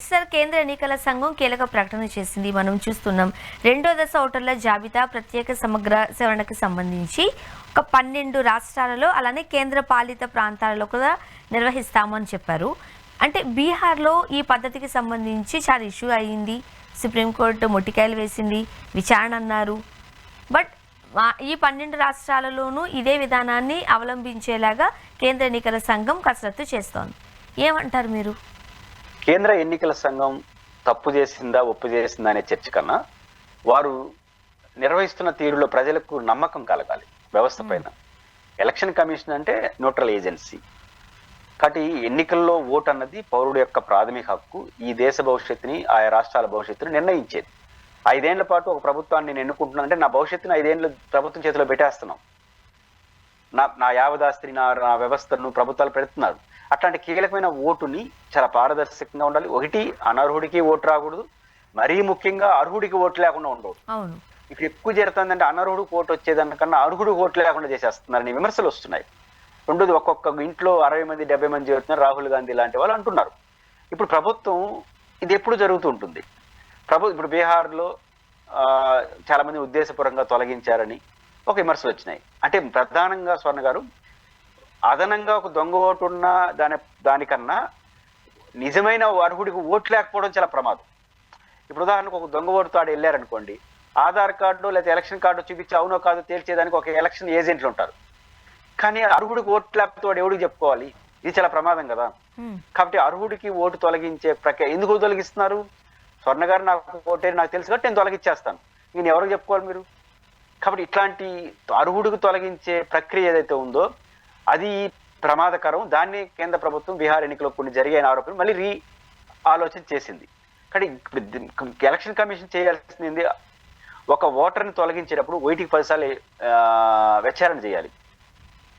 Sir కేంద్ర ఎన్నికల సంఘం కీలక ప్రకటన చేసింది. మనం చూస్తున్నాం రెండో దశ ఓటర్ల జాబితా ప్రత్యేక సమగ్ర సవరణకు సంబంధించి ఒక 12 రాష్ట్రాలలో అలానే కేంద్ర పాలిత ప్రాంతాలలో కూడా నిర్వహిస్తామని చెప్పారు. అంటే బీహార్లో ఈ పద్ధతికి సంబంధించి చాలా ఇష్యూ అయ్యింది. సుప్రీంకోర్టు మొట్టికాయలు వేసింది, విచారణ అన్నారు. బట్ ఈ 12 రాష్ట్రాలలోనూ ఇదే విధానాన్ని అవలంబించేలాగా కేంద్ర ఎన్నికల సంఘం కసరత్తు చేస్తోంది. ఏమంటారు మీరు? కేంద్ర ఎన్నికల సంఘం తప్పు చేసిందా ఒప్పు చేసిందా అనే చర్చ కన్నా వారు నిర్వహిస్తున్న తీరులో ప్రజలకు నమ్మకం కలగాలి వ్యవస్థ పైన. ఎలక్షన్ కమిషన్ అంటే న్యూట్రల్ ఏజెన్సీ కాబట్టి ఎన్నికల్లో ఓటు అన్నది పౌరుడు యొక్క ప్రాథమిక హక్కు. ఈ దేశ భవిష్యత్తుని ఆయా రాష్ట్రాల భవిష్యత్తుని నిర్ణయించేది. 5 ఏళ్ల పాటు ఒక ప్రభుత్వాన్ని నేను ఎన్నుకుంటున్నానంటే నా భవిష్యత్తుని 5 ఏళ్ళు ప్రభుత్వం చేతిలో పెట్టేస్తున్నాం. నా యావదాస్తిని నా వ్యవస్థను ప్రభుత్వాలు పెడుతున్నారు. అట్లాంటి కీలకమైన ఓటుని చాలా పారదర్శకంగా ఉండాలి. ఒకటి, అనర్హుడికి ఓటు రాకూడదు. మరీ ముఖ్యంగా అర్హుడికి ఓటు లేకుండా ఉండకూడదు. ఇప్పుడు ఎక్కువ జరుగుతుందంటే అనర్హుడికి ఓటు వచ్చేదానికన్నా అర్హుడికి ఓటు లేకుండా చేసేస్తున్నారని విమర్శలు వస్తున్నాయి. రెండోది, ఒక్కొక్క ఇంట్లో 60 మంది 70 మంది చేరుతున్నారు. రాహుల్ గాంధీ లాంటి వాళ్ళు అంటున్నారు. ఇప్పుడు ప్రభుత్వం ఇది ఎప్పుడు జరుగుతూ ఉంటుంది. ఇప్పుడు బీహార్లో చాలా మంది ఉద్దేశపూర్వకంగా తొలగించారని ఒక విమర్శలు వచ్చినాయి. అంటే ప్రధానంగా స్వర్ణ గారు, అదనంగా ఒక దొంగ ఓటు ఉన్న దానికన్నా నిజమైన అర్హుడికి ఓటు లేకపోవడం చాలా ప్రమాదం. ఇప్పుడు ఉదాహరణకు ఒక దొంగ ఓటుతో ఆడ వెళ్ళారనుకోండి, ఆధార్ కార్డు లేదా ఎలక్షన్ కార్డు చూపించి అవునో కాదో తేల్చేదానికి ఒక ఎలక్షన్ ఏజెంట్లు ఉంటారు. కానీ అర్హుడికి ఓటు లేకపోతే వాడు ఎవడికి చెప్పుకోవాలి? ఇది చాలా ప్రమాదం కదా. కాబట్టి అర్హుడికి ఓటు తొలగించే ప్రక్రియ ఎందుకు తొలగిస్తున్నారు? స్వర్ణ గారు నాకు ఓటేరు నాకు తెలుసు కాబట్టి నేను తొలగించేస్తాను, నేను ఎవరికి చెప్పుకోవాలి మీరు? కాబట్టి ఇట్లాంటి అర్హుడికి తొలగించే ప్రక్రియ ఏదైతే ఉందో అది ప్రమాదకరం. దాన్ని కేంద్ర ప్రభుత్వం బీహార్ ఎన్నికలో కొన్ని జరిగిన ఆరోపణలు మళ్ళీ ఆలోచన చేసింది. కానీ ఎలక్షన్ కమిషన్ చేయాల్సింది ఒక ఓటర్ని తొలగించేటప్పుడు 10 సార్లు విచారణ చేయాలి.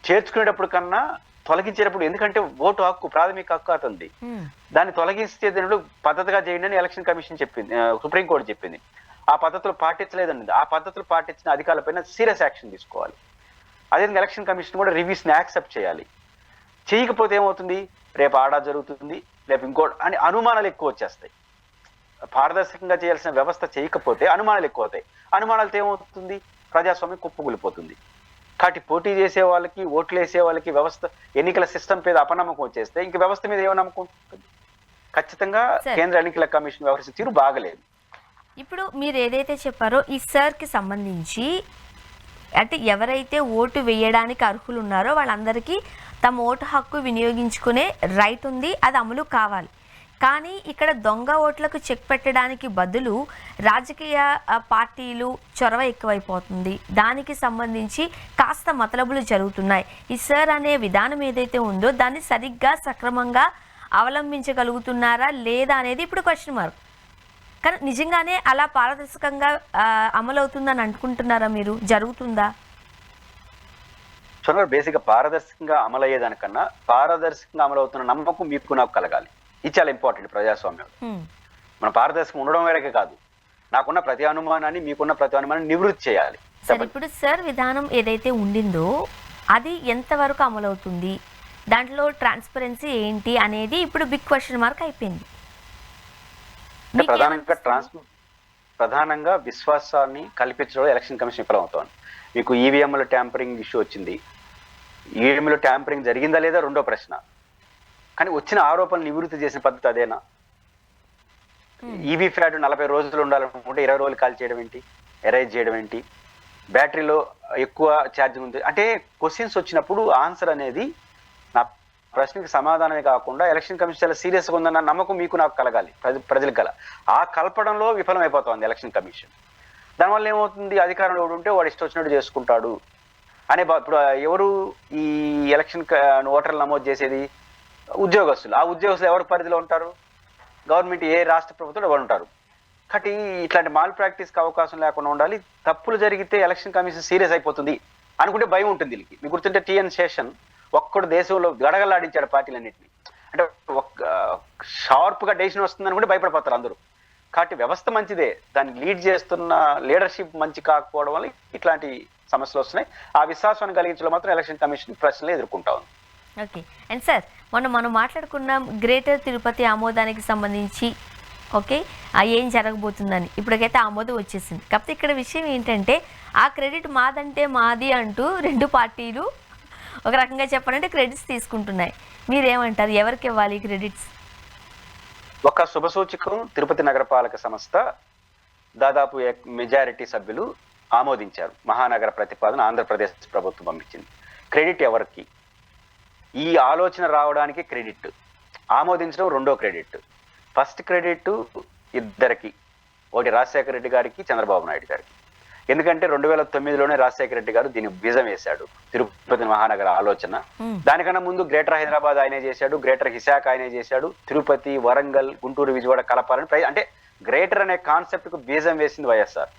చేర్చుకునేటప్పుడు కన్నా తొలగించేటప్పుడు, ఎందుకంటే ఓటు హక్కు ప్రాథమిక హక్కు అవుతుంది. దాన్ని తొలగిస్తే పద్ధతిగా చేయండి అని ఎలక్షన్ కమిషన్ చెప్పింది, సుప్రీంకోర్టు చెప్పింది. ఆ పద్ధతులు పాటించలేదండి. ఆ పద్ధతులు పాటించిన అధికారులపైన సీరియస్ యాక్షన్ తీసుకోవాలి. అదేవిధంగా ఎలక్షన్ కమిషన్ కూడా రివ్యూస్ని యాక్సెప్ట్ చేయాలి. చేయకపోతే ఏమవుతుంది, రేపు ఆడా జరుగుతుంది, రేపు ఇంకోటి అని అనుమానాలు ఎక్కువ వచ్చేస్తాయి. పారదర్శకంగా చేయాల్సిన వ్యవస్థ చేయకపోతే అనుమానాలు ఎక్కువ అవుతాయి. అనుమానాలతో ఏమవుతుంది, ప్రజాస్వామ్యం కుప్పకూలిపోతుంది. కాబట్టి పోటీ చేసే వాళ్ళకి, ఓట్లు వేసే వాళ్ళకి వ్యవస్థ ఎన్నికల సిస్టమ్ మీద అపనమ్మకం వచ్చేస్తే ఇంక వ్యవస్థ మీద ఏమో నమ్మకం ఉంటుంది. ఖచ్చితంగా కేంద్ర ఎన్నికల కమిషన్ వ్యవహరించిన తీరు బాగలేదు. ఇప్పుడు మీరు ఏదైతే చెప్పారో ఈ సార్కి సంబంధించి, అంటే ఎవరైతే ఓటు వేయడానికి అర్హులు ఉన్నారో వాళ్ళందరికీ తమ ఓటు హక్కు వినియోగించుకునే రైట్ ఉంది, అది అమలు కావాలి. కానీ ఇక్కడ దొంగ ఓట్లకు చెక్ పెట్టడానికి బదులు రాజకీయ పార్టీలు చొరవ ఎక్కువైపోతుంది. దానికి సంబంధించి కాస్త మతలబులు జరుగుతున్నాయి. ఈ సార్ అనే విధానం ఏదైతే ఉందో దాన్ని సరిగ్గా సక్రమంగా అవలంబించగలుగుతున్నారా లేదా అనేది ఇప్పుడు క్వశ్చన్ మార్క్. కానీ నిజంగానే అలా పారదర్శకంగా అమలవుతుందని అనుకుంటున్నారా మీరు? జరుగుతుందా? బేసిక్గా పారదర్శకంగా అమలయ్యేదానికన్నా పారదర్శకంగా అమలవుతున్న నమ్మకం మీకు నాకు కలగాలి. ఇది చాలా ఇంపార్టెంట్ ప్రజాస్వామ్యం. మన పారదర్శకం ఉండడం వరకే కాదు, నాకున్న ప్రతి అనుమానాన్ని మీకున్న ప్రతి అనుమానాన్ని నివృత్తి చేయాలి. ఇప్పుడు సార్ విధానం ఏదైతే ఉండిందో అది ఎంతవరకు అమలవుతుంది, దాంట్లో ట్రాన్స్పరెన్సీ ఏంటి అనేది ఇప్పుడు బిగ్ క్వశ్చన్ మార్క్ అయిపోయింది. ప్రధానంగా విశ్వాసాన్ని కల్పించడం ఎలక్షన్ కమిషన్ విఫలమవుతోంది. మీకు ఈవీఎంల ట్యాంపరింగ్ ఇష్యూ వచ్చింది. ఈవీఎంలో ట్యాంపరింగ్ జరిగిందా లేదా రెండో ప్రశ్న. కానీ వచ్చిన ఆరోపణలు నివృత్తి చేసిన పద్ధతి అదేనా? ఈవీ ఫ్యాట్ 40 రోజులు ఉండాలనుకుంటే 20 రోజులు కాల్ చేయడం ఏంటి, ఎరైజ్ చేయడం ఏంటి, బ్యాటరీలో ఎక్కువ ఛార్జింగ్ ఉంది అంటే క్వశ్చన్స్ వచ్చినప్పుడు ఆన్సర్ అనేది నా ప్రశ్నకి సమాధానమే కాకుండా ఎలక్షన్ కమిషన్ చాలా సీరియస్గా ఉందన్న నమ్మకం మీకు నాకు కలగాలి, ప్రజలకు కల. ఆ కలపడంలో విఫలమైపోతుంది ఎలక్షన్ కమిషన్. దానివల్ల ఏమవుతుంది, అధికారంలో ఉంటే వాడు ఇష్టం వచ్చినట్టు చేసుకుంటాడు అనే. ఇప్పుడు ఎవరు ఈ ఎలక్షన్ ఓటర్లు నమోదు చేసేది? ఉద్యోగస్తులు. ఆ ఉద్యోగస్తులు ఎవరి పరిధిలో ఉంటారు? గవర్నమెంట్, ఏ రాష్ట్ర ప్రభుత్వం ఎవరు ఉంటారు. కాబట్టి ఇట్లాంటి మాల్ ప్రాక్టీస్కి అవకాశం లేకుండా ఉండాలి. తప్పులు జరిగితే ఎలక్షన్ కమిషన్ సీరియస్ అయిపోతుంది అనుకుంటే భయం ఉంటుంది వీళ్ళకి. మీకు గుర్తుంటే టీఎన్ శేషన్ ఒక్కడు దేశంలో గడగలాడించాడు పార్టీలన్నింటినీ. అంటే షార్ప్గా డెసిషన్ వస్తుంది అనుకుంటే భయపడిపోతారు అందరూ. కాబట్టి వ్యవస్థ మంచిదే, దాన్ని లీడ్ చేస్తున్న లీడర్షిప్ మంచి కాకపోవడం వల్ల ఇట్లాంటి సమస్యలు వస్తున్నాయి. ఆ విశ్వాసాన్ని కలిగించడం మాత్రం ఎలక్షన్ కమిషన్ ప్రశ్నలు ఎదుర్కొంటా ఉంది. ఓకే. అండ్ సార్, మనం మాట్లాడుకున్నాం గ్రేటర్ తిరుపతి ఆమోదానికి సంబంధించి ఓకే, ఏం జరగబోతుందని ఇప్పటికైతే ఆమోదం వచ్చేసింది. కాకపోతే ఇక్కడ విషయం ఏంటంటే ఆ క్రెడిట్ మాదంటే మాది అంటూ రెండు పార్టీలు ఒక రకంగా చెప్పాలంటే క్రెడిట్స్ తీసుకుంటున్నాయి. మీరేమంటారు, ఎవరికి ఇవ్వాలి క్రెడిట్స్? ఒక శుభసూచకం, తిరుపతి నగరపాలక సంస్థ దాదాపు మెజారిటీ సభ్యులు ఆమోదించారు. మహానగర ప్రతిపాదన ఆంధ్రప్రదేశ్ ప్రభుత్వం పంపించింది. క్రెడిట్ ఎవరికి? ఈ ఆలోచన రావడానికి క్రెడిట్, ఆమోదించడం రెండో క్రెడిట్. ఫస్ట్ క్రెడిట్ ఇద్దరికి, ఒకటి రాజశేఖర రెడ్డి గారికి, చంద్రబాబు నాయుడు గారికి. ఎందుకంటే 2009లోనే రాజశేఖర రెడ్డి గారు దీన్ని బీజం వేశాడు, తిరుపతి మహానగర ఆలోచన. దానికన్నా ముందు గ్రేటర్ హైదరాబాద్ ఆయనే చేశాడు, గ్రేటర్ విశాఖ ఆయనే చేశాడు, తిరుపతి, వరంగల్, గుంటూరు, విజయవాడ కలపాలని అంటే గ్రేటర్ అనే కాన్సెప్ట్ కు బీజం వేసింది వైఎస్ఆర్.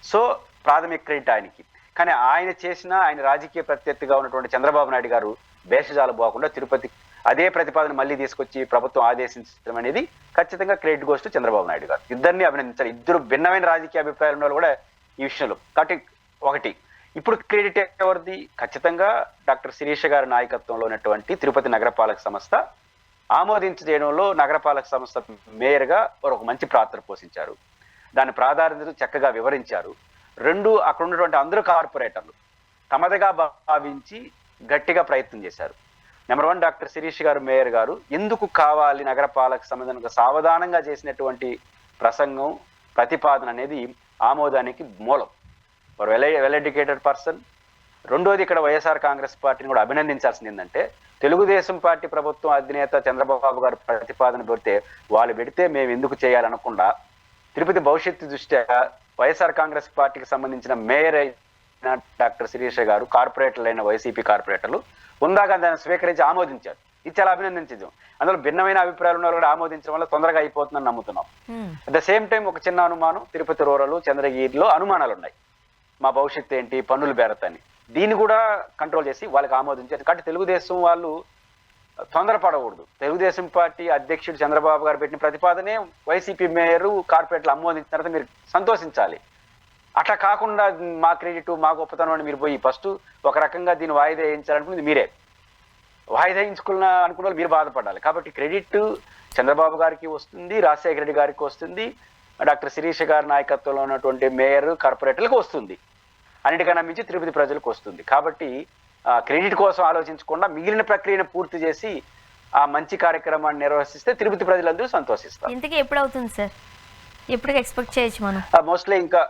సో ప్రాథమిక క్రెడిట్ ఆయనకి. కానీ ఆయన చేసిన, ఆయన రాజకీయ ప్రత్యర్థిగా ఉన్నటువంటి చంద్రబాబు నాయుడు గారు భేషజాలు పోకుండా తిరుపతి అదే ప్రతిపాదన మళ్ళీ తీసుకొచ్చి ప్రభుత్వం ఆదేశించడం అనేది ఖచ్చితంగా credit goes to Chandrababu Naidu గారు. ఇద్దరిని అభినందించాలి. ఇద్దరు భిన్నమైన రాజకీయ అభిప్రాయాలు ఉన్న వాళ్ళు కూడా ఈ విషయంలో. కాబట్టి ఒకటి, ఇప్పుడు క్రెడిట్ ఎవరిది? ఖచ్చితంగా డాక్టర్ శిరీష గారి నాయకత్వంలో ఉన్నటువంటి తిరుపతి నగరపాలక సంస్థ ఆమోదించడంలో నగరపాలక సంస్థ మేయర్గా వారు ఒక మంచి పాత్ర పోషించారు. దాని ప్రాధాన్యతను చక్కగా వివరించారు. రెండు, అక్కడ ఉన్నటువంటి అందరూ కార్పొరేటర్లు తమదిగా భావించి గట్టిగా ప్రయత్నం చేశారు. నెంబర్ 1, డాక్టర్ శిరీష్ గారు మేయర్ గారు ఎందుకు కావాలి నగరపాలక సంబంధంగా సావధానంగా చేసినటువంటి ప్రసంగం, ప్రతిపాదన అనేది ఆమోదానికి మూలం. For well educated person. రెండోది, ఇక్కడ వైఎస్ఆర్ కాంగ్రెస్ పార్టీని కూడా అభినందించాల్సింది ఏంటంటే, తెలుగుదేశం పార్టీ ప్రభుత్వం అధినేత చంద్రబాబు గారు ప్రతిపాదన పెడితే వాళ్ళు పెడితే మేము ఎందుకు చేయాలనకుండా తిరుపతి భవిష్యత్తు దృష్ట్యా వైఎస్ఆర్ కాంగ్రెస్ పార్టీకి సంబంధించిన మేయర్ అయిన డాక్టర్ శిరీష గారు, కార్పొరేటర్లు అయిన వైసీపీ కార్పొరేటర్లు ఉందాక దాన్ని స్వీకరించి ఆమోదించారు. ఇది చాలా అభినందించదు. అందులో భిన్నమైన అభిప్రాయాలు ఉన్న కూడా ఆమోదించడం వల్ల తొందరగా అయిపోతుందని నమ్ముతున్నాం. అట్ ద సేమ్ టైం ఒక చిన్న అనుమానం, తిరుపతి రూరల్, చంద్రగిరిలో అనుమానాలు ఉన్నాయి. మా భవిష్యత్తు ఏంటి, పన్నులు బేరతని, దీన్ని కూడా కంట్రోల్ చేసి వాళ్ళకి ఆమోదించారు. కాబట్టి తెలుగుదేశం వాళ్ళు తొందరపడకూడదు. తెలుగుదేశం పార్టీ అధ్యక్షుడు చంద్రబాబు గారు పెట్టిన ప్రతిపాదనే వైసీపీ మేయరు, కార్పొరేట్లు ఆమోదించిన తర్వాత మీరు సంతోషించాలి. అట్లా కాకుండా మా క్రెడిట్, మా గొప్పతనం అని మీరు పోయి ఫస్ట్ ఒక రకంగా దీన్ని వాయిదా వేయించాలనుకున్నది మీరే. వాయిదా వేయించుకున్న అనుకున్న వాళ్ళు మీరు బాధపడాలి. కాబట్టి క్రెడిట్ చంద్రబాబు గారికి వస్తుంది, రాజశేఖర రెడ్డి గారికి వస్తుంది, డాక్టర్ శిరీష గారి నాయకత్వంలో ఉన్నటువంటి మేయర్, కార్పొరేటర్లకు వస్తుంది, అన్నిటికన్నా మించి తిరుపతి ప్రజలకు వస్తుంది. కాబట్టి క్రెడిట్ కోసం ఆలోచించకుండా మిగిలిన ప్రక్రియను పూర్తి చేసి ఆ మంచి కార్యక్రమాన్ని నిర్వహిస్తే తిరుపతి ప్రజలందరూ సంతోషిస్తారు. ఇంతకీ ఎప్పుడు అవుతుంది సార్? ఎప్పుడు ఎక్స్పెక్ట్ చేయొచ్చు మనం? మోస్ట్లీ ఇంకా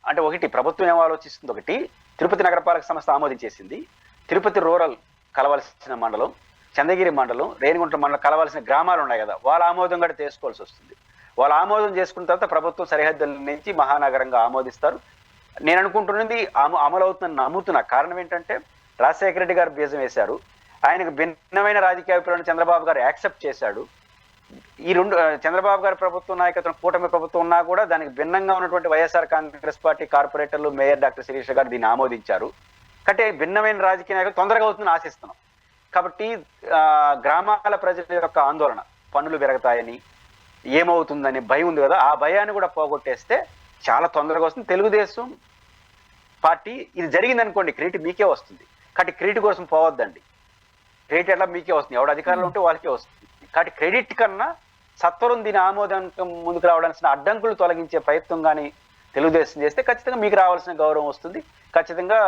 అంటే ఒకటి, ప్రభుత్వం ఏం ఆలోచిస్తుంది, ఒకటి తిరుపతి నగరపాలక సంస్థ ఆమోదించేసింది. తిరుపతి రూరల్ కలవాల్సిన మండలం, చంద్రగిరి మండలం, రేణిగుంట మండలం కలవాల్సిన గ్రామాలు ఉన్నాయి కదా, వాళ్ళ ఆమోదం కూడా చేసుకోవాల్సి వస్తుంది. వాళ్ళ ఆమోదం చేసుకున్న తర్వాత ప్రభుత్వం సరిహద్దుల నుంచి మహానగరంగా ఆమోదిస్తారు. నేను అనుకుంటున్నది అమలు అవుతుందని నమ్ముతున్నా. కారణం ఏంటంటే, రాజశేఖర రెడ్డి గారు బీజం వేశారు, ఆయనకు భిన్నమైన రాజకీయ అభిప్రాయాలను చంద్రబాబు గారు యాక్సెప్ట్ చేశాడు. ఈ రెండు, చంద్రబాబు గారి ప్రభుత్వం నాయకత్వం, కూటమి ప్రభుత్వం ఉన్నా కూడా దానికి భిన్నంగా ఉన్నటువంటి వైఎస్ఆర్ కాంగ్రెస్ పార్టీ కార్పొరేటర్లు, మేయర్ డాక్టర్ శిరీష గారు దీన్ని ఆమోదించారు. అంటే భిన్నమైన రాజకీయ నాయకులు తొందరగా అవుతుందని ఆశిస్తున్నాం. కాబట్టి గ్రామాల ప్రజల యొక్క ఆందోళన, పన్నులు పెరుగుతాయని, ఏమవుతుందని భయం ఉంది కదా, ఆ భయాన్ని కూడా పోగొట్టేస్తే చాలా తొందరగా వస్తుంది. తెలుగుదేశం పార్టీ ఇది జరిగింది అనుకోండి, క్రెడిట్ మీకే వస్తుంది. కాబట్టి క్రెడిట్ కోసం పోవద్దండి. క్రెడిట్ ఎట్లా మీకే వస్తుంది, ఎవడు అధికారంలో ఉంటే వాళ్ళకే వస్తుంది. కాబట్టి క్రెడిట్ కన్నా సత్వరం దీని ఆమోదానికి ముందుకు రావడానికి అడ్డంకులు తొలగించే ప్రయత్నం కానీ తెలుగుదేశం చేస్తే ఖచ్చితంగా మీకు రావాల్సిన గౌరవం వస్తుంది. ఖచ్చితంగా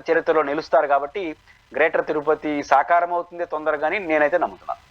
చరిత్రలో నిలుస్తారు. కాబట్టి గ్రేటర్ తిరుపతి సాకారం అవుతుంది తొందరగాని నేనైతే నమ్ముతున్నాను.